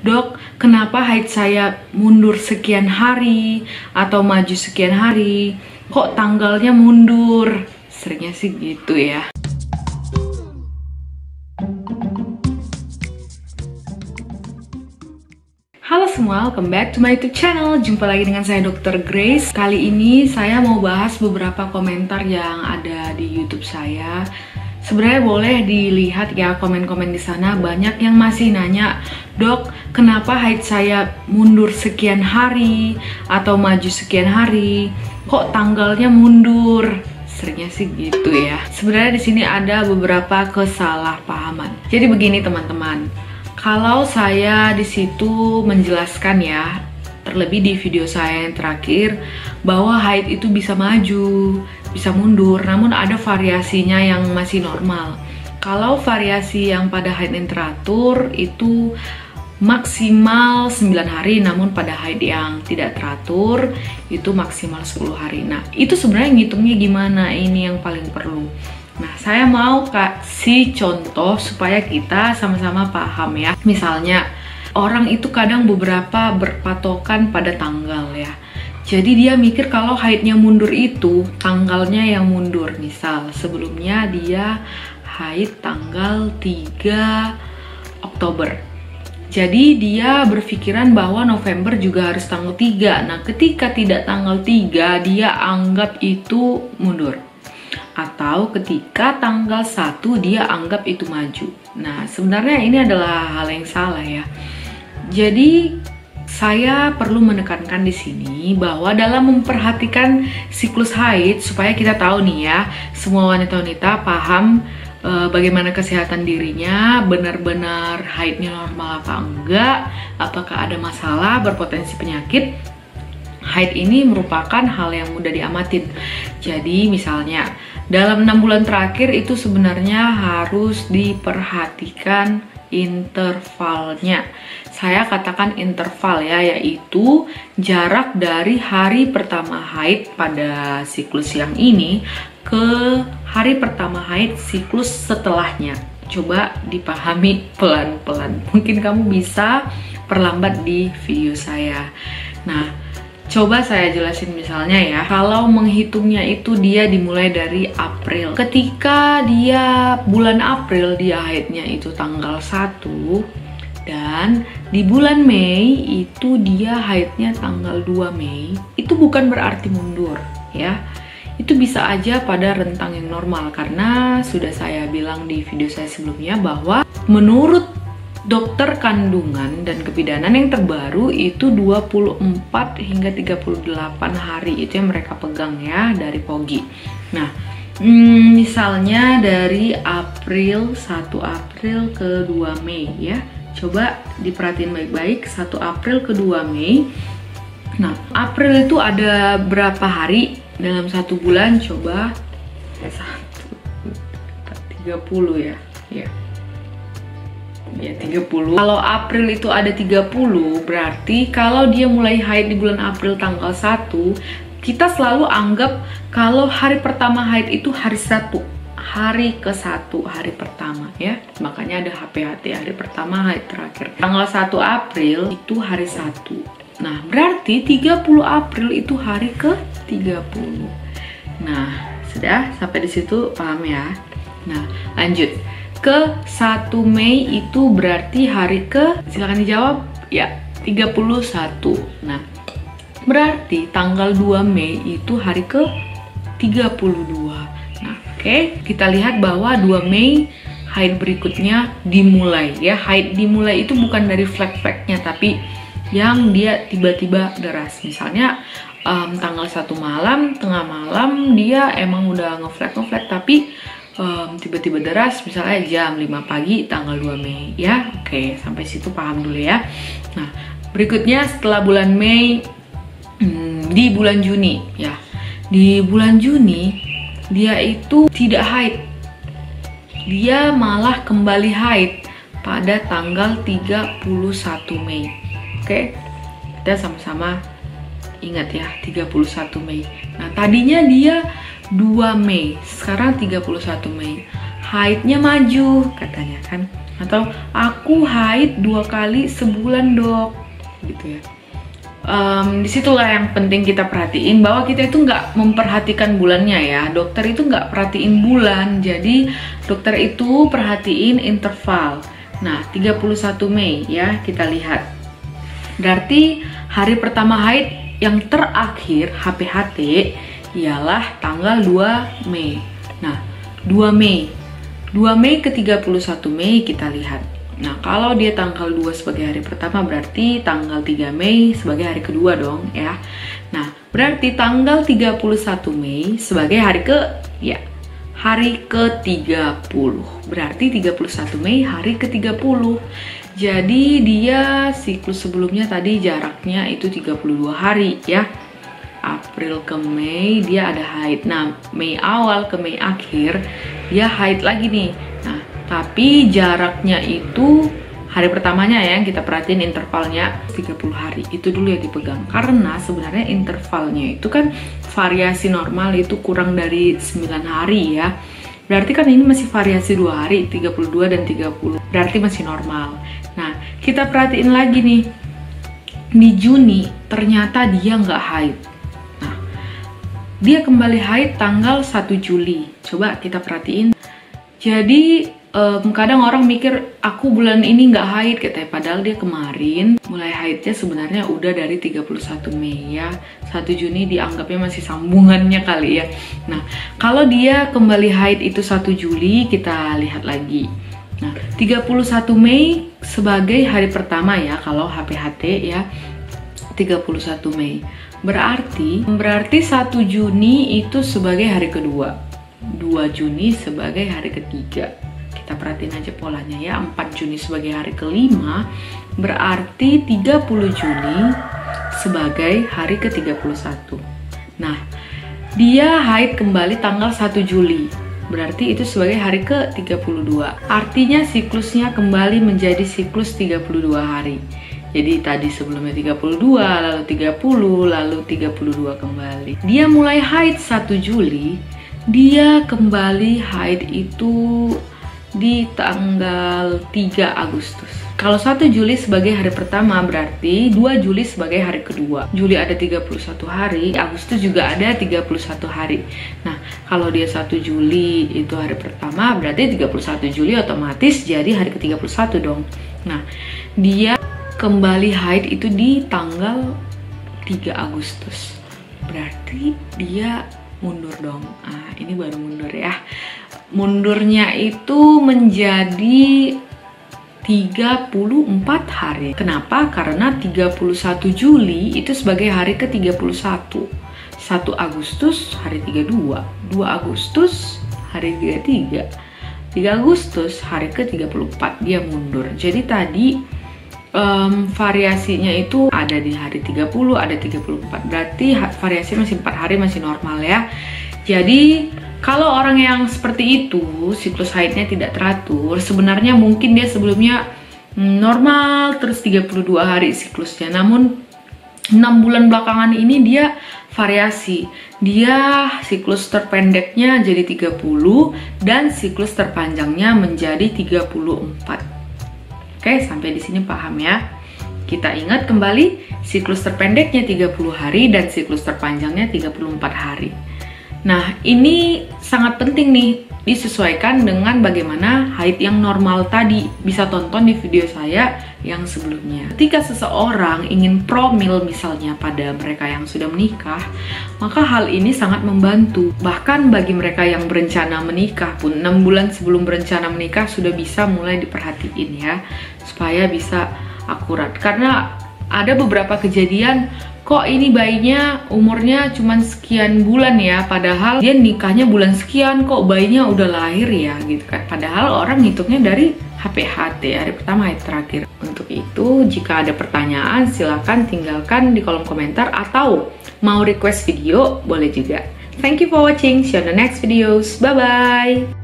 "Dok, kenapa haid saya mundur sekian hari atau maju sekian hari? Kok tanggalnya mundur?" Seringnya sih gitu ya. Halo semua, welcome back to my YouTube channel. Jumpa lagi dengan saya Dr. Grace. Kali ini saya mau bahas beberapa komentar yang ada di YouTube saya. Sebenarnya boleh dilihat ya komen-komen di sana. Banyak yang masih nanya, "Dok, kenapa haid saya mundur sekian hari atau maju sekian hari? Kok tanggalnya mundur?" Seringnya sih gitu ya. Sebenarnya di sini ada beberapa kesalahpahaman. Jadi begini teman-teman. Kalau saya di situ menjelaskan ya, terlebih di video saya yang terakhir, bahwa haid itu bisa maju, bisa mundur, namun ada variasinya yang masih normal. Kalau variasi yang pada haid yang teratur itu maksimal 9 hari, namun pada haid yang tidak teratur itu maksimal 10 hari. Nah, itu sebenarnya ngitungnya gimana? Ini yang paling perlu. Nah, saya mau kasih contoh supaya kita sama-sama paham ya. Misalnya, orang itu kadang beberapa berpatokan pada tanggal ya. Jadi dia mikir kalau haidnya mundur itu tanggalnya yang mundur. Misal, sebelumnya dia haid tanggal 3 Oktober. Jadi dia berpikiran bahwa November juga harus tanggal 3. Nah, ketika tidak tanggal 3, dia anggap itu mundur. Atau ketika tanggal 1 dia anggap itu maju. Nah, sebenarnya ini adalah hal yang salah ya. Jadi saya perlu menekankan di sini bahwa dalam memperhatikan siklus haid, supaya kita tahu nih ya, semua wanita-wanita paham bagaimana kesehatan dirinya, benar-benar haidnya normal apa enggak, apakah ada masalah, berpotensi penyakit. Haid ini merupakan hal yang mudah diamatin. Jadi misalnya dalam 6 bulan terakhir itu sebenarnya harus diperhatikan intervalnya. Saya katakan interval ya, yaitu jarak dari hari pertama haid pada siklus yang ini ke hari pertama haid siklus setelahnya. Coba dipahami pelan-pelan. Mungkin kamu bisa perlambat di video saya. Nah, coba saya jelasin misalnya ya, kalau menghitungnya itu dia dimulai dari April. Ketika dia bulan April dia haidnya itu tanggal 1, dan di bulan Mei itu dia haidnya tanggal 2 Mei, itu bukan berarti mundur ya. Itu bisa aja pada rentang yang normal, karena sudah saya bilang di video saya sebelumnya bahwa menurut dokter kandungan dan kebidanan yang terbaru itu 24 hingga 38 hari itu yang mereka pegang ya dari POGI. Nah, misalnya dari April 1 April ke 2 Mei ya. Coba diperhatiin baik-baik, 1 April ke 2 Mei. Nah, April itu ada berapa hari dalam satu bulan? Coba 30 ya. Ya. Ya 30. Kalau April itu ada 30, berarti kalau dia mulai haid di bulan April tanggal 1, kita selalu anggap kalau hari pertama haid itu hari 1, hari ke-1, hari pertama ya. Makanya ada HPHT, hari pertama haid terakhir. Tanggal 1 April itu hari 1. Nah, berarti 30 April itu hari ke-30. Nah, sudah sampai di situ paham ya? Nah, lanjut. Ke 1 Mei itu berarti hari ke, silakan dijawab ya, 31. Nah, berarti tanggal 2 Mei itu hari ke 32. Nah, oke, kita lihat bahwa 2 Mei haid berikutnya dimulai ya. Haid dimulai itu bukan dari flek-fleknya, tapi yang dia tiba-tiba deras. Misalnya tanggal 1 malam, tengah malam dia emang udah ngeflek, tapi tiba-tiba deras, misalnya jam 5 pagi tanggal 2 Mei ya. Oke, sampai situ paham dulu ya. Nah, berikutnya setelah bulan Mei, di bulan Juni ya. Di bulan Juni dia itu tidak haid, dia malah kembali haid pada tanggal 31 Mei. Oke, kita sama-sama ingat ya, 31 Mei. Nah, tadinya dia 2 Mei, sekarang 31 Mei. Haidnya maju katanya kan. atau aku haid 2 kali sebulan dok, gitu ya. Disitulah yang penting kita perhatiin, bahwa kita itu nggak memperhatikan bulannya ya. Dokter itu nggak perhatiin bulan, jadi dokter itu perhatiin interval. Nah, 31 Mei ya, kita lihat. Berarti hari pertama haid yang terakhir HPHT ialah tanggal 2 Mei. Nah, 2 Mei ke 31 Mei kita lihat. Nah, kalau dia tanggal 2 sebagai hari pertama, berarti tanggal 3 Mei sebagai hari kedua dong ya. Nah, berarti tanggal 31 Mei sebagai hari hari ke-30. Berarti 31 Mei hari ke-30. Jadi dia siklus sebelumnya tadi jaraknya itu 32 hari ya. April ke Mei dia ada haid. Nah, Mei awal ke Mei akhir dia haid lagi nih. Nah, tapi jaraknya itu hari pertamanya ya, yang kita perhatiin intervalnya 30 hari. Itu dulu yang dipegang. Karena sebenarnya intervalnya itu kan variasi normal itu kurang dari 9 hari ya. Berarti kan ini masih variasi 2 hari, 32 dan 30. Berarti masih normal. Nah, kita perhatiin lagi nih. Di Juni ternyata dia nggak haid. Nah, dia kembali haid tanggal 1 Juli. Coba kita perhatiin. Jadi kadang orang mikir aku bulan ini nggak haid katanya, padahal dia kemarin mulai haidnya sebenarnya udah dari 31 Mei ya. 1 Juni dianggapnya masih sambungannya kali ya. Nah, kalau dia kembali haid itu 1 Juli, kita lihat lagi. Nah, 31 Mei sebagai hari pertama ya kalau HPHT ya. 31 Mei berarti 1 Juni itu sebagai hari kedua, 2 Juni sebagai hari ketiga. Kita perhatiin aja polanya ya. 4 Juni sebagai hari kelima, berarti 30 Juni sebagai hari ke-31. Nah, dia haid kembali tanggal 1 Juli. Berarti itu sebagai hari ke-32. Artinya siklusnya kembali menjadi siklus 32 hari. Jadi tadi sebelumnya 32, lalu 30, lalu 32 kembali. Dia mulai haid 1 Juli, dia kembali haid itu di tanggal 3 Agustus. Kalau 1 Juli sebagai hari pertama, berarti 2 Juli sebagai hari kedua. Juli ada 31 hari, Agustus juga ada 31 hari. Nah, kalau dia 1 Juli itu hari pertama, berarti 31 Juli otomatis jadi hari ke-31 dong. Nah, dia kembali haid itu di tanggal 3 Agustus. Berarti dia mundur dong. Ah, ini baru mundur ya. Mundurnya itu menjadi 34 hari. Kenapa? Karena 31 Juli itu sebagai hari ke-31. 1 Agustus hari 32, 2 Agustus hari 33, 3 Agustus hari ke-34 dia mundur. Jadi tadi variasinya itu ada di hari 30, ada 34. Berarti variasi masih 4 hari, masih normal ya. Jadi kalau orang yang seperti itu, siklus haidnya tidak teratur, sebenarnya mungkin dia sebelumnya normal terus 32 hari siklusnya. Namun 6 bulan belakangan ini dia variasi. Dia siklus terpendeknya jadi 30 dan siklus terpanjangnya menjadi 34. Oke, sampai di sini paham ya? Kita ingat kembali, siklus terpendeknya 30 hari dan siklus terpanjangnya 34 hari. Nah, ini sangat penting nih, disesuaikan dengan bagaimana haid yang normal tadi. Bisa tonton di video saya yang sebelumnya. Ketika seseorang ingin promil misalnya pada mereka yang sudah menikah, maka hal ini sangat membantu. Bahkan bagi mereka yang berencana menikah pun, 6 bulan sebelum berencana menikah sudah bisa mulai diperhatiin ya, supaya bisa akurat. Karena ada beberapa kejadian, kok ini bayinya umurnya cuma sekian bulan ya, padahal dia nikahnya bulan sekian, kok bayinya udah lahir ya gitu kan. Padahal orang ngitungnya dari HPHT, hari pertama, hari terakhir. Untuk itu, jika ada pertanyaan silahkan tinggalkan di kolom komentar, atau mau request video boleh juga. Thank you for watching, see you on the next videos, bye bye.